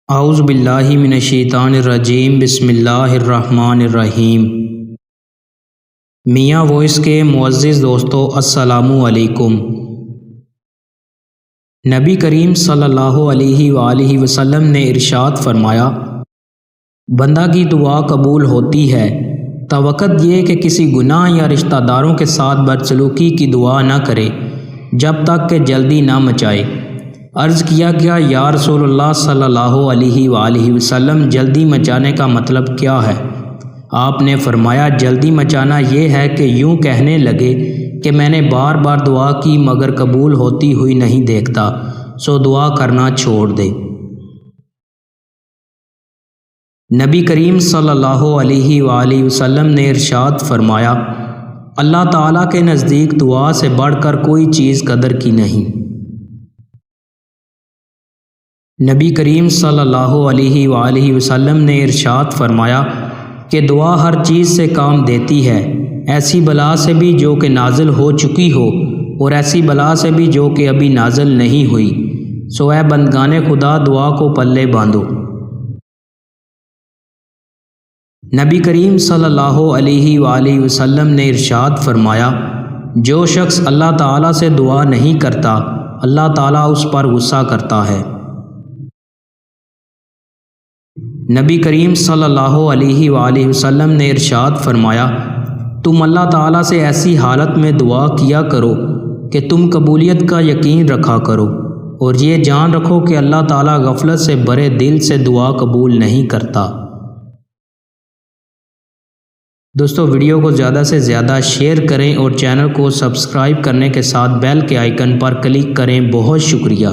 اعوذ باللہ من الشیطان الرجیم، بسم اللہ الرحمن الرحیم۔ میاں وائس کے معزز دوستو، السلام علیکم۔ نبی کریم صلی اللہ علیہ وآلہ وسلم نے ارشاد فرمایا، بندہ کی دعا قبول ہوتی ہے توقت یہ کہ کسی گناہ یا رشتہ داروں کے ساتھ بدسلوکی کی دعا نہ کرے جب تک کہ جلدی نہ مچائے۔ عرض کیا گیا، یا رسول اللہ صلی اللہ علیہ وآلہ وسلم، جلدی مچانے کا مطلب کیا ہے؟ آپ نے فرمایا، جلدی مچانا یہ ہے کہ یوں کہنے لگے کہ میں نے بار بار دعا کی مگر قبول ہوتی ہوئی نہیں دیکھتا، سو دعا کرنا چھوڑ دے۔ نبی کریم صلی اللہ علیہ وآلہ وسلم نے ارشاد فرمایا، اللہ تعالیٰ کے نزدیک دعا سے بڑھ کر کوئی چیز قدر کی نہیں۔ نبی کریم صلی اللہ علیہ وآلہ وسلم نے ارشاد فرمایا کہ دعا ہر چیز سے کام دیتی ہے، ایسی بلا سے بھی جو کہ نازل ہو چکی ہو اور ایسی بلا سے بھی جو کہ ابھی نازل نہیں ہوئی، سو اے بندگان خدا دعا کو پلے باندھو۔ نبی کریم صلی اللہ علیہ وآلہ وسلم نے ارشاد فرمایا، جو شخص اللہ تعالیٰ سے دعا نہیں کرتا اللہ تعالیٰ اس پر غصہ کرتا ہے۔ نبی کریم صلی اللہ علیہ وآلہ وسلم نے ارشاد فرمایا، تم اللہ تعالیٰ سے ایسی حالت میں دعا کیا کرو کہ تم قبولیت کا یقین رکھا کرو، اور یہ جان رکھو کہ اللہ تعالیٰ غفلت سے بھرے دل سے دعا قبول نہیں کرتا۔ دوستو، ویڈیو کو زیادہ سے زیادہ شیئر کریں اور چینل کو سبسکرائب کرنے کے ساتھ بیل کے آئیکن پر کلک کریں۔ بہت شکریہ۔